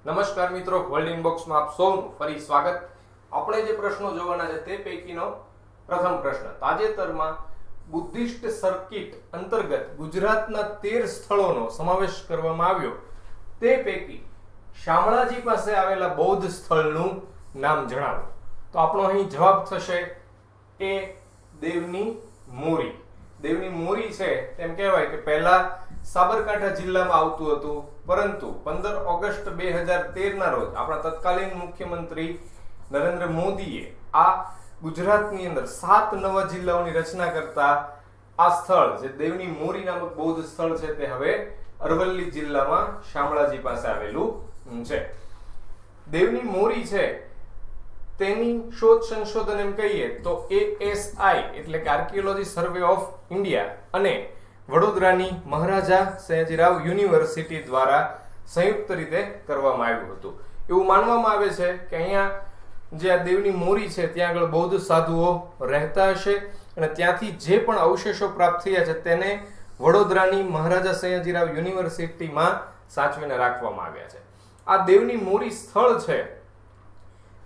નમસ્કાર મિત્રો, વર્લ્ડ ઇનબોક્સમાં આપ સૌનું ફરી સ્વાગત. આપણે જે પ્રશ્નો જોવાના છે તે પૈકીનો પ્રથમ પ્રશ્ન. તાજેતરમાં બુદ્ધિસ્ટ સર્કિટ અંતર્ગત ગુજરાતના 13 સ્થળોનો સમાવેશ કરવામાં આવ્યો. તે પૈકી શામળાજી પાસે આવેલા બૌદ્ધ સ્થળનું નામ જણાવો. તો આપણો અહીં જવાબ થશે એ દેવની મોરી. દેવની મોરી છે તેમ કહેવાય કે પહેલા સાબરકાંઠા જિલ્લામાં આવતું હતું, પરંતુ 15 ઓગસ્ટ 2013 ના રોજ આપણા તત્કાલીન મુખ્યમંત્રી નરેન્દ્ર મોદીએ આ ગુજરાતની અંદર 7 નવા જિલ્લાઓની રચના કરતા આ સ્થળ જે દેવની મોરી નામક બૌદ્ધ સ્થળ છે તે હવે અરવલ્લી જિલ્લામાં શામળાજી પાસે આવેલું છે. દેવની મોરી છે તેની શોધ સંશોધન એમ કહીએ તો ASI એટલે કે આર્કિયોલોજી સર્વે ઓફ ઇન્ડિયા અને વડોદરાની મહારાજા સયાજીરાવ યુનિવર્સિટી દ્વારા સંયુક્ત રીતે કરવામાં આવ્યું હતું. એવું માનવામાં આવે છે કે અહીંયા જે આ દેવની મોરી છે ત્યાં આગળ બૌદ્ધ સાધુઓ રહેતા હશે અને ત્યાંથી જે પણ અવશેષો પ્રાપ્ત થયા છે તેને વડોદરાની મહારાજા સયાજીરાવ યુનિવર્સિટીમાં સાચવીને રાખવામાં આવ્યા છે. આ દેવની મોરી સ્થળ છે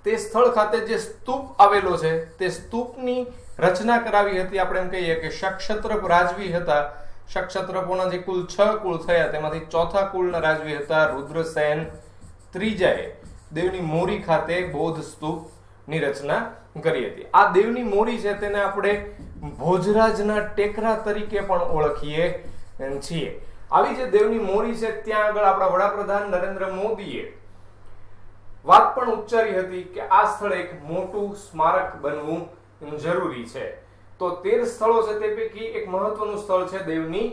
તે સ્થળ ખાતે જે સ્તૂપ આવેલો છે તે સ્તૂપની રચના કરાવી હતી. આપણે એમ કહીએ કે ક્ષત્રપ રાજવી હતા. ક્ષત્રપોના જે કુલ 6 કુળ થયા તેમાંથી ચોથા કુળના રાજવી હતા રુદ્રસેન ત્રીજાએ દેવની મોરી ખાતે બૌદ્ધ સ્તૂપની રચના કરી હતી. આ દેવની મોરી છે તેને આપણે ભોજરાજના ટેકરા તરીકે પણ ઓળખીએ છીએ. આવી જે દેવની મોરી છે ત્યાં આગળ આપણા વડાપ્રધાન નરેન્દ્ર મોદીએ વાત પણ ઉચ્ચારી હતી કે આ સ્થળે એક મોટું સ્મારક બનવું જરૂરી છે. તો 13 સ્થળો છે તે પૈકી એક મહત્વનું સ્થળ છે દેવની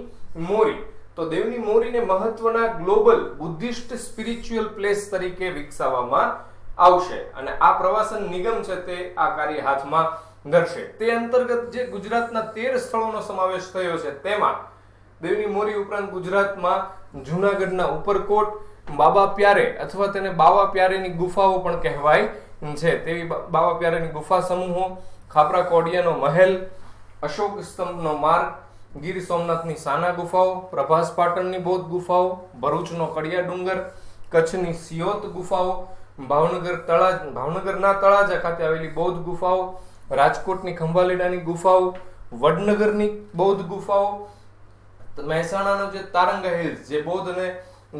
મોરી. તો દેવની મોરીને મહત્વના ગ્લોબલ બુદ્ધિસ્ટ સ્પિરિચ્યુઅલ પ્લેસ તરીકે વિકસાવવામાં આવશે અને આ પ્રવાસન નિગમ છે તે આ કાર્ય હાથમાં ધરશે. તે અંતર્ગત જે ગુજરાતના 13 સ્થળોનો સમાવેશ થયો છે તેમાં દેવની મોરી ઉપરાંત ગુજરાતમાં જૂનાગઢના ઉપરકોટ, બાબા પ્યારે અથવા તેને બાવા પ્યારેની ગુફાઓ પણ કહેવાય છે તેવી બાવા પ્યારેની ગુફા સમૂહો, ખાપરા કોડિયાનો મહેલ, અશોક સ્તંભનો માર્ગ, ગીર સોમનાથની સાના ગુફાઓ, પ્રભાસ પાટણની બૌદ્ધ ગુફાઓ, ભરૂચનો કડિયા ડુંગર, કચ્છની સિયોત ગુફાઓ, ભાવનગરના તળાજા ખાતે આવેલી બૌદ્ધ ગુફાઓ, રાજકોટની ખંભાલીડાની ગુફાઓ, વડનગરની બૌદ્ધ ગુફાઓ, મહેસાણાનો જે તારંગા હિલ્સ જે બૌદ્ધ અને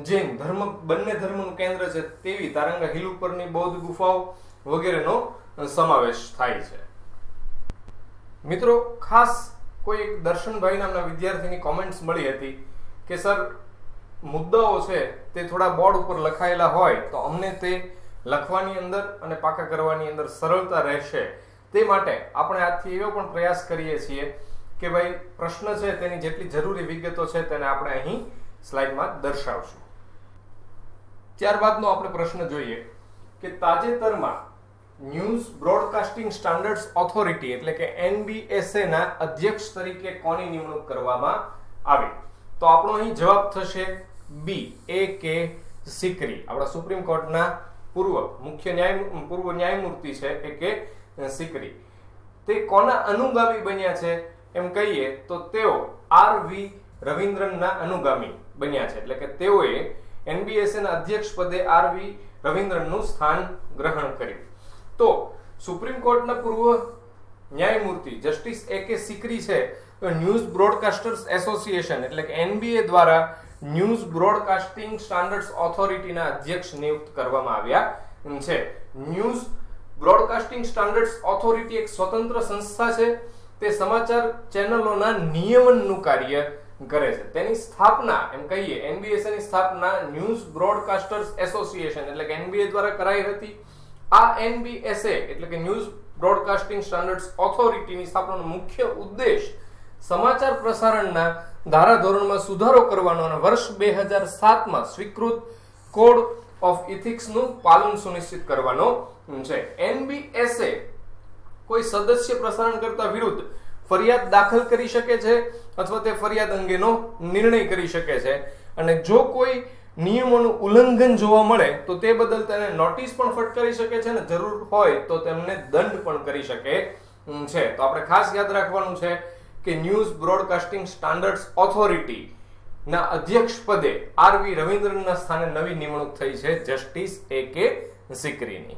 જૈન બંને ધર્મનું કેન્દ્ર છે તેવી તારંગા હિલ ઉપરની બૌદ્ધ ગુફાઓ વગેરેનો સમાવેશ થાય છે. મિત્રો, ખાસ કોઈ એક દર્શનભાઈ નામના વિદ્યાર્થીની કોમેન્ટ્સ મળી હતી કે સર મુદ્દાઓ છે તે થોડા બોર્ડ ઉપર લખાયેલા હોય તો અમને તે લખવાની અંદર અને પાકા કરવાની અંદર સરળતા રહેશે. તે માટે આપણે આજથી એવો પણ પ્રયાસ કરીએ છીએ કે ભાઈ પ્રશ્ન છે તેની જેટલી જરૂરી વિગતો છે તેને આપણે અહીં સ્લાઇડમાં દર્શાવશું. ત્યારબાદનો આપણે પ્રશ્ન જોઈએ કે તાજેતરમાં ન્યૂઝ બ્રોડકાસ્ટિંગ સ્ટાન્ડર્ડ્સ ઓથોરિટી એટલે કે NBSA ના અધ્યક્ષ તરીકે કોની નિમણૂક કરવામાં આવી? તો આપણો અહીં જવાબ થશે B, A.K. સિકરી. આપણા સુપ્રીમ કોર્ટના પૂર્વ ન્યાયમૂર્તિ છે A.K. સિકરી. તે કોના અનુગામી બન્યા છે એમ કહીએ તો તેઓ R.V. રવિન્દ્રનના અનુગામી બન્યા છે. એટલે કે તેઓએ NBSA ના અધ્યક્ષ પદે R.V. રવિન્દ્રનનું સ્થાન ગ્રહણ કર્યું. તો સુપ્રીમ કોર્ટના પૂર્વ ન્યાયમૂર્તિ જસ્ટિસ A.K. સિકરી છે તો ન્યૂઝ બ્રોડકાસ્ટર્સ એસોસિએશન એટલે કે NBA દ્વારા ન્યૂઝ બ્રોડકાસ્ટિંગ સ્ટાન્ડર્ડ્સ ઓથોરિટીના અધ્યક્ષ નિયુક્ત કરવામાં આવ્યા છે. ન્યૂઝ બ્રોડકાસ્ટિંગ સ્ટાન્ડર્ડ્સ ઓથોરિટી એક સ્વતંત્ર સંસ્થા છે. તે સમાચાર ચેનલોના નિયમનનું કાર્ય કરે છે. તેની સ્થાપના એમ કહીએ NBSA ની સ્થાપના ન્યૂઝ બ્રોડકાસ્ટર્સ એસોસિએશન એટલે કે NBA દ્વારા કરાઈ હતી. આ NBSA એટલે કે ન્યૂઝ બ્રોડકાસ્ટિંગ સ્ટાન્ડર્ડ્સ ઓથોરિટીની સ્થાપનાનો મુખ્ય ઉદ્દેશ સમાચાર પ્રસારણના ધારાધોરણમાં સુધારો કરવાનો અને વર્ષ 2007માં સ્વીકૃત કોડ ઓફ ઇથિક્સનું પાલન સુનિશ્ચિત કરવાનો છે. NBSA કોઈ સદસ્ય પ્રસારણ કરતા વિરુદ્ધ ફરિયાદ દાખલ કરી શકે છે અથવા તે ફરિયાદ અંગેનો નિર્ણય કરી શકે છે અને જો કોઈ નિયમોનું ઉલ્લંઘન જોવા મળે તો તે બદલ તેને નોટિસ પણ ફટકારી શકે છે અને જરૂર હોય તો તેમને દંડ પણ કરી શકે છે. તો આપણે ખાસ યાદ રાખવાનું છે કે ન્યૂઝ બ્રોડકાસ્ટિંગ સ્ટાન્ડર્ડ્સ ઓથોરિટી ના અધ્યક્ષ પદે આરવી રવિન્દ્રનના સ્થાને નવી નિમણૂક થઈ છે જસ્ટિસ A.K. સિકરીની.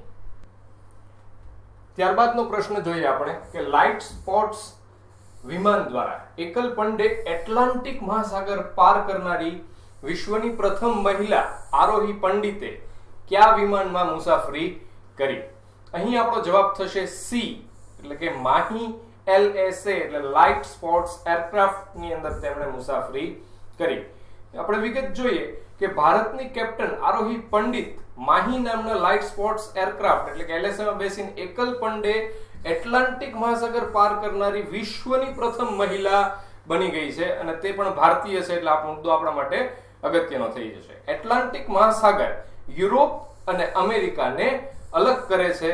ત્યારબાદનો પ્રશ્ન જોઈએ આપણે કે લાઇટ સ્પોર્ટ્સ વિમાન દ્વારા એકલ પંડે એટલાન્ટિક મહાસાગર પાર કરનારી વિશ્વની પ્રથમ મહિલા આરોહી પંડિતે કયા વિમાનમાં મુસાફરી કરી? અહીં આપણો જવાબ થશે સી, એટલે કે માહી LSA એટલે લાઇટ સ્પોર્ટ્સ એરક્રાફ્ટ ની અંદર તેમણે મુસાફરી કરી. આપણે વિગત જોઈએ કે ભારતની કેપ્ટન આરોહી પંડિત માહી નામના લાઇટ સ્પોર્ટ્સ એરક્રાફ્ટ એટલે કે LSA માં બેસીને એકલ પંડે એટલાન્ટિક મહાસાગર પાર કરનારી વિશ્વની પ્રથમ મહિલા બની ગઈ છે અને તે પણ ભારતીય છે, એટલે આ મુદ્દો આપણા માટે અગત્યનો થઈ જશે. એટલાન્ટિક મહાસાગર યુરોપ અને અમેરિકાને અલગ કરે છે.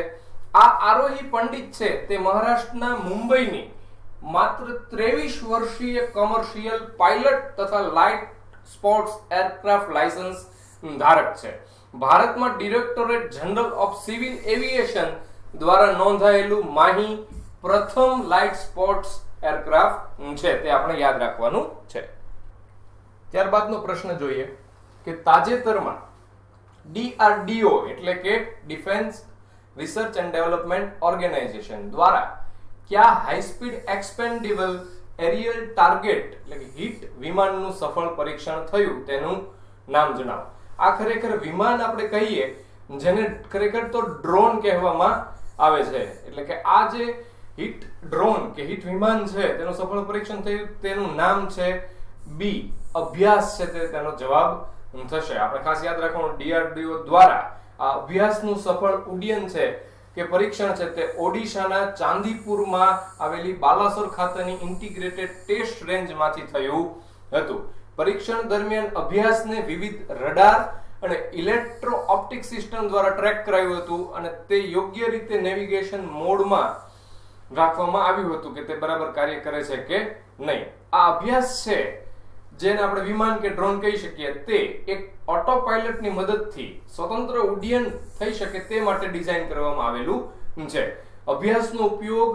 આ આરોહી પંડિત છે તે મહારાષ્ટ્રના મુંબઈની માત્ર 23 વર્ષીય કોમર્શિયલ પાયલટ તથા લાઇટ સ્પોર્ટ્સ એરક્રાફ્ટ લાયસન્સ ધારક છે. ભારતમાં directorate general of civil aviation દ્વારા નોંધાયેલું માહી પ્રથમ લાઇટ સ્પોર્ટ્સ એરક્રાફ્ટ છે, તે આપણે યાદ રાખવાનું છે. ત્યારબાદનો પ્રશ્ન જોઈએ કે તાજેતરમાં DRDO એટલે કે defence research and development organisation દ્વારા કયા high speed expendable aerial target એટલે કે હિટ વિમાનનું સફળ પરીક્ષણ થયું તેનું નામ જણાવો. આ ખરેખર વિમાન આપણે કહીએ જેને ખરેખર તો ડ્રોન કહેવામાં આવે છે, એટલે કે આ જે હિટ ડ્રોન કે હિટ વિમાન છે તેનું સફળ પરીક્ષણ થયું તેનું નામ છે બી અભ્યાસ છે, તેનો જવાબ થશે. આપણે ખાસ યાદ રાખવાનું DRDO દ્વારા આ અભ્યાસનું સફળ ઉડ્ડયન છે કે પરીક્ષણ છે તે ઓડિશાના ચાંદીપુરમાં આવેલી બાલાસોર ખાતેની ઇન્ટિગ્રેટેડ ટેસ્ટ રેન્જમાંથી થયું હતું. પરીક્ષણ દરમિયાન અભ્યાસને વિવિધ રડાર અને ઇલેક્ટ્રો ઓપ્ટિક સિસ્ટમ દ્વારા ટ્રેક કરાયું હતું અને તે યોગ્ય રીતે નેવિગેશન મોડમાં રાખવામાં આવ્યું હતું કે તે બરાબર કાર્ય કરે છે કે નહીં. આ અભ્યાસ છે જેને આપણે વિમાન કે ડ્રોન કહી શકીએ તે એક ઓટો પાયલટની મદદથી સ્વતંત્ર ઉડ્ડયન થઈ શકે તે માટે ડિઝાઇન કરવામાં આવેલું છે. અભ્યાસનો ઉપયોગ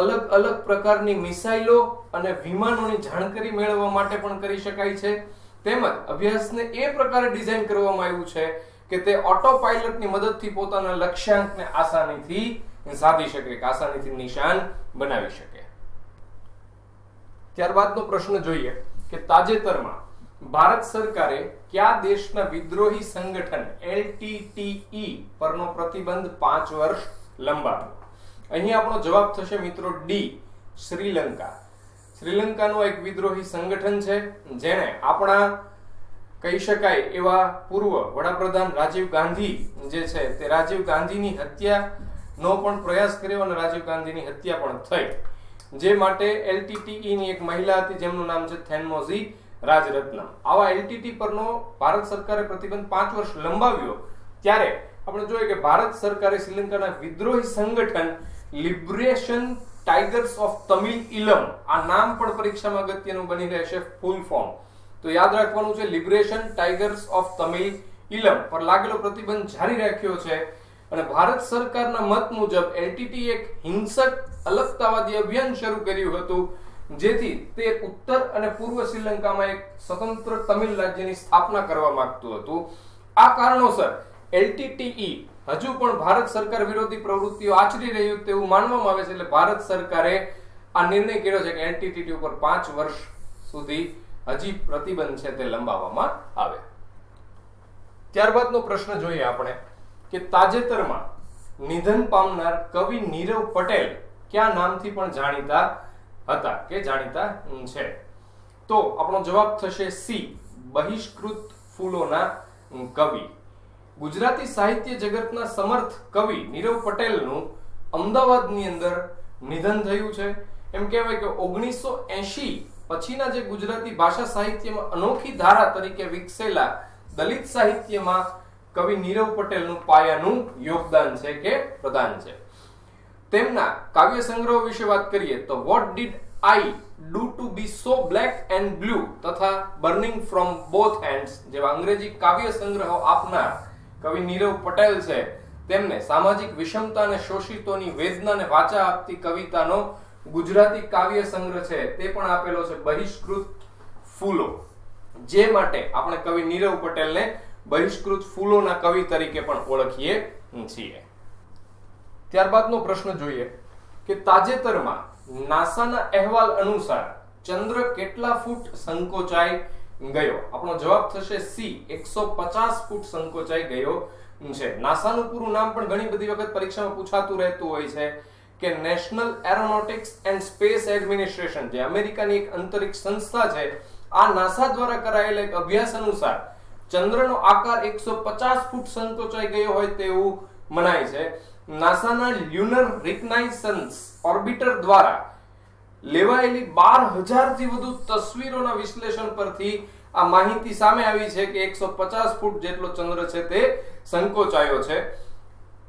અલગ અલગ પ્રકારની મિસાઇલો અને વિમાનોની જાણકારી મેળવવા માટે પણ કરી શકાય છે. તેમજ અભ્યાસને એ પ્રકારે ડિઝાઇન કરવામાં આવ્યું છે કે તે ઓટો પાયલટની મદદથી પોતાના લક્ષ્યાંકને આસાનીથી સાધી શકે, આસાનીથી નિશાન બનાવી શકે. ત્યારબાદનો પ્રશ્ન જોઈએ કે તાજેતરમાં ભારત સરકારે કયા દેશના વિદ્રોહી સંગઠન LTTE પરનો પ્રતિબંધ 5 વર્ષ લંબાવ્યો? અહીં આપણો જવાબ થશે મિત્રો ડી, શ્રીલંકા. શ્રીલંકાનું એક વિદ્રોહી સંગઠન છે જેણે આપણા કહી શકાય એવા પૂર્વ વડાપ્રધાન રાજીવ ગાંધી જે છે તે રાજીવ ગાંધીની હત્યાનો પણ પ્રયાસ કર્યો અને રાજીવ ગાંધીની હત્યા પણ થઈ. જે માટે LTTE ની એક મહિલા હતી જેમનું નામ છે થેન્મોઝી રાજરત્નમ. આવા LTTE પરનો ભારત સરકારે પ્રતિબંધ 5 વર્ષ લંબાવ્યો ત્યારે આપણે જોઈએ કે ભારત સરકારે શ્રીલંકાના વિદ્રોહી સંગઠન લિબરેશન ટાઇગર્સ ઓફ તમિલ ઇલમ, આ નામ પણ પરીક્ષામાં અગત્યનું બની રહેશે, ફૂલ ફોર્મ તો યાદ રાખવાનું છે. લિબરેશન ટાઇગર્સ ઓફ તમિલ ઇલમ પર લાગેલો પ્રતિબંધ જારી રાખ્યો છે અને ભારત સરકારના મત મુજબ LTTE એક હિંસક અલગતાવાદી અભિયાન શરૂ કર્યું હતું જેથી તે ઉત્તર અને પૂર્વ શ્રીલંકામાં એક સ્વતંત્ર તમિલ રાજ્યની સ્થાપના કરવા માંગતું હતું. આ કારણોસર LTTE હજુ પણ ભારત સરકાર વિરોધી પ્રવૃત્તિઓ આચરી રહ્યું તેવું માનવામાં આવે છે. એટલે ભારત સરકારે આ નિર્ણય કર્યો છે કે LTTE ઉપર 5 વર્ષ સુધી હજી પ્રતિબંધ છે તે લંબાવવામાં આવે. ત્યારબાદનો પ્રશ્ન જોઈએ આપણે કે તાજેતરમાં નિધન પામનાર કવિ નીરવ પટેલ કયા નામથી પણ જાણીતા હતા કે જાણીતા છે? તો આપણો જવાબ થશે સી, બહિષ્કૃત ફૂલોના કવિ. ગુજરાતી સાહિત્ય જગતના સમર્થ કવિ નીરવ પટેલનું અમદાવાદની અંદર નિધન થયું છે. એમ કહેવાય કે 1980 પછીના જે ગુજરાતી ભાષા સાહિત્યમાં અનોખી ધારા તરીકે વિકસેલા દલિત સાહિત્યમાં કવિ નીરવ પટેલનું પાયાનું યોગદાન છે કે પ્રદાન છે. તેમના કાવ્ય સંગ્રહ વિશે વાત કરીએ તો what did I do to be so black and blue તથા બર્નિંગ ફ્રોમ બોથ હેન્ડ્સ જેવા અંગ્રેજી કાવ્ય સંગ્રહો આપનાર કવિ નીરવ પટેલ છે. તેમને સામાજિક વિષમતા અને શોષિતોની વેદનાને વાચા આપતી કવિતાનો ગુજરાતી કાવ્ય સંગ્રહ છે તે પણ આપેલો છે, બહિષ્કૃત ફૂલો. જે માટે આપણે કવિ નીરવ પટેલને બહિષ્કૃત ફૂલોના કવિ તરીકે પણ ઓળખીએ છીએ. ત્યારબાદનો પ્રશ્ન જોઈએ કે તાજેતરમાં નાસાના અહેવાલ અનુસાર ચંદ્ર કેટલા ફૂટ સંકોચાઈ ગયો? આપણો જવાબ થશે સી, 150 ફૂટ સંકોચાઈ ગયો છે. નાસાનું પૂરું નામ પણ ઘણી બધી વખત પરીક્ષામાં પૂછાતું રહેતું હોય છે કે national aeronautics and space administration, જે અમેરિકાની એક અંતરિક્ષ સંસ્થા છે. આ નાસા દ્વારા કરાયેલા એક અભ્યાસ અનુસાર ચંદ્રનો આકાર 150 ફૂટ સંકોચાઈ ગયો હોય તેવું મનાય છે. નાસાના લ્યુનર રિકનાઇસન્સ ઓર્બિટર દ્વારા લેવાયેલી 12,000 થી વધુ તસવીરોના વિશ્લેષણ પરથી આ માહિતી સામે આવી છે કે 150 ફૂટ જેટલો ચંદ્ર છે તે સંકોચાયો છે.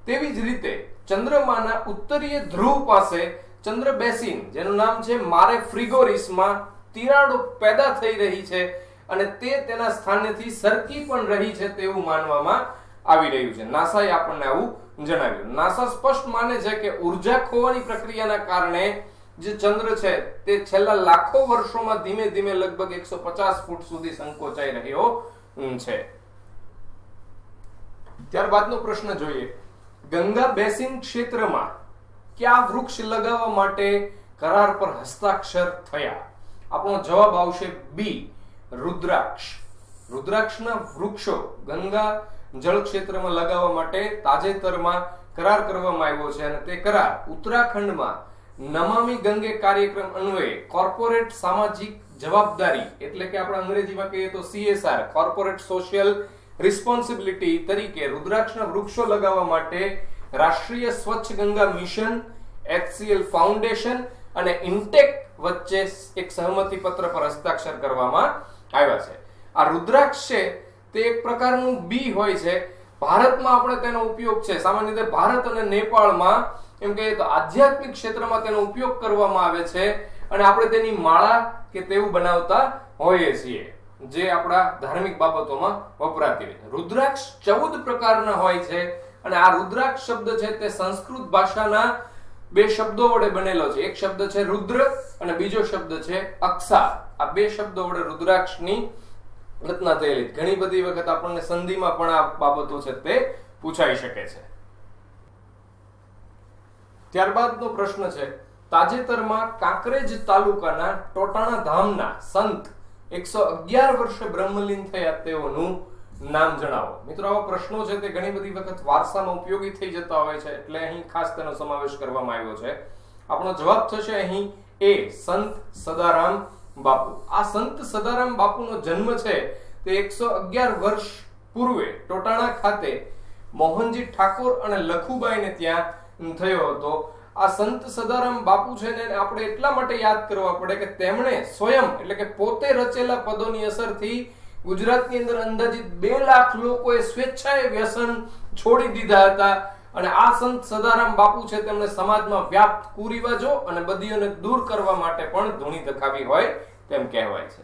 તેવી જ રીતે ચંદ્રમાના ઉત્તરીય ધ્રુવ પાસે ચંદ્ર બેસિન, જેનું નામ છે મારે ફ્રિગોરિસમાં તિરાડો પેદા થઈ રહી છે અને તે તેના સ્થાનેથી સરકી પણ રહી છે તેવું માનવામાં આવી રહ્યું છે. નાસાએ આપણને આવું જણાવ્યું. નાસા સ્પષ્ટ માને છે કે ઉર્જા ખોવાની પ્રક્રિયાના કારણે જે ચંદ્ર છે તે છેલ્લા લાખો વર્ષોમાં ધીમે ધીમે લગભગ 150 ફૂટ સુધી સંકોચાઈ રહ્યો છે. ત્યારબાદનો પ્રશ્ન જોઈએ, ગંગા બેસિન ક્ષેત્રમાં કયા વૃક્ષ લગાવવા માટે કરાર પર હસ્તાક્ષર થયા? આપણો જવાબ આવશે બી, રુદ્રાક્ષ. રુદ્રાક્ષના વૃક્ષો ગંગા જળ ક્ષેત્રમાં લગાવવા માટે તાજેતરમાં કરાર કરવામાં આવ્યો છે અને તે કરાર ઉત્તરાખંડમાં નમામિ ગંગે કાર્યક્રમ અન્વયે કોર્પોરેટ સામાજિક જવાબદારી, એટલે કે આપણે અંગ્રેજીમાં કહીએ તો CSR, કોર્પોરેટ સોશિયલ રિસ્પોન્સિબિલિટી તરીકે રુદ્રાક્ષના વૃક્ષો લગાવવા માટે રાષ્ટ્રીય સ્વચ્છ ગંગા મિશન, HCL ફાઉન્ડેશન અને ઇન્ટેક વચ્ચે એક સહમતિ પત્ર પર હસ્તાક્ષર કરવામાં આવ્યા છે. આ રુદ્રાક્ષ છે તે એક પ્રકારનું બી હોય છે. ભારતમાં આપણે તેનો ઉપયોગ છે સામાન્ય રીતે ભારત અને નેપાળમાં એમ કહીએ તો આધ્યાત્મિક ક્ષેત્રમાં તેનો ઉપયોગ કરવામાં આવે છે અને આપણે તેની માળા કે તેવું બનાવતા હોઈએ છીએ, જે આપણા ધાર્મિક બાબતોમાં વપરાતી હોય છે. રુદ્રાક્ષ 14 પ્રકારના હોય છે અને આ રુદ્રાક્ષ શબ્દ છે તે સંસ્કૃત ભાષાના બે શબ્દો વડે બનેલો છે. એક શબ્દ છે રુદ્ર અને બીજો શબ્દ છે અક્ષા. આ બે શબ્દો વડે રુદ્રાક્ષની રચના થયેલી. ઘણી બધી વખત આપણને સંધિમાં પણ આ બાબતો છે તે પૂછાઈ શકે છે. ત્યારબાદનો પ્રશ્ન છે, તાજેતરમાં કાંકરેજ તાલુકાના ટોટાણા ધામના સંત 111 વર્ષે બ્રહ્મલીન થયા તેઓનું નામ જણાવો. મિત્રો, આવા પ્રશ્નો છે તે ઘણી બધી વખત વારસામાં ઉપયોગી થઈ જતા હોય છે, એટલે અહીં ખાસ તેનો સમાવેશ કરવામાં આવ્યો છે. આપણો જવાબ થશે અહીં એ, સંત સદારામ બાપુ. આ સંત સદારામ બાપુનો જન્મ છે તે 111 વર્ષ પૂર્વે ટોટાણા ખાતે મોહનજી ઠાકોર અને લખુબાઈને ત્યાં થયો હતો. આ સંત સદારામ બાપુ છે ને આપણે એટલા માટે યાદ કરવા પડે કે તેમણે સ્વયં એટલે કે પોતે રચેલા પદોની અસરથી ગુજરાતની અંદર અંદાજિત 2 લાખ લોકોએ સ્વેચ્છાએ વ્યસન છોડી દીધા હતા અને આ સંત સદારામ બાપુ છે તેમણે સમાજમાં વ્યાપ્ત કુરિવાજો અને બદીઓને દૂર કરવા માટે પણ ધૂણી ધખાવી હોય તેમ કહેવાય છે.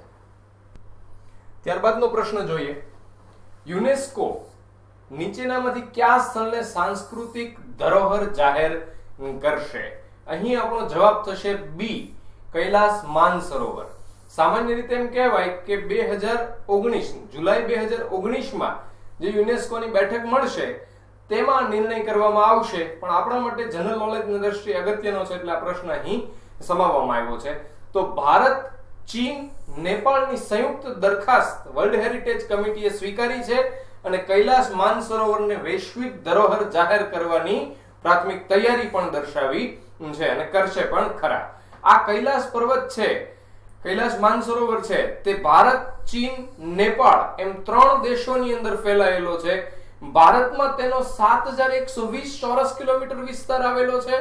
ત્યારબાદનો પ્રશ્ન જોઈએ, યુનેસ્કો નીચેનામાંથી કયા સ્થળને સાંસ્કૃતિક ધરોહર જાહેર કરશે? અહીં આપણો જવાબ થશે બી, કૈલાસ માનસરોવર. સામાન્ય રીતે એમ કહેવાય કે 2019 જુલાઈ 2019 જે યુનેસ્કોની બેઠક મળશે તેમાં નિર્ણય કરવામાં આવશે, પણ આપણા માટે જનરલ નોલેજની દ્રષ્ટિએ અગત્યનો છે એટલે આ પ્રશ્ન અહીં સમાવવામાં આવ્યો છે. તો ભારત, ચીન, નેપાળની સંયુક્ત દરખાસ્ત વર્લ્ડ હેરિટેજ કમિટીએ સ્વીકારી છે અને કૈલાસ માનસરોવરને વૈશ્વિક ધરોહર જાહેર કરવાની પ્રાથમિક તૈયારી પણ દર્શાવી છે અને કરશે પણ ખરા. આ કૈલાસ પર્વત છે, કૈલાસ માનસરોવર છે તે ભારત, ચીન, નેપાળ એમ 3 દેશોની અંદર ફેલાયેલો છે. ભારતમાં તેનો 7120 ચોરસ કિલોમીટર વિસ્તાર આવેલો છે,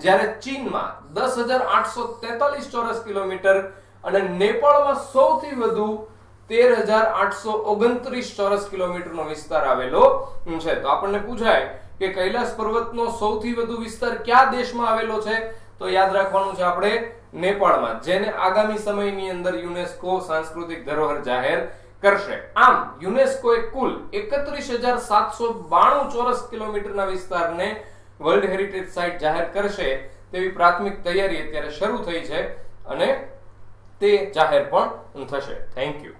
જ્યારે ચીનમાં 10843 ચોરસ કિલોમીટર અને નેપાળમાં સૌથી વધુ 13829 ચોરસ કિલોમીટરનો વિસ્તાર આવેલો છે. તો આપણને પૂછાય કે કૈલાસ પર્વતનો સૌથી વધુ વિસ્તાર કયા દેશમાં આવેલો છે? તો યાદ રાખવાનું છે આપણે નેપાળમાં, જેને આગામી સમયની અંદર યુનેસ્કો સાંસ્કૃતિક ધરોહર જાહેર કરશે. આમ યુનેસ્કોએ કુલ 31792 ચોરસ કિલોમીટરના વિસ્તારને વર્લ્ડ હેરિટેજ સાઇટ જાહેર કરશે તેવી પ્રાથમિક તૈયારી અત્યારે શરૂ થઈ છે અને તે જાહેર પણ થશે. Thank you.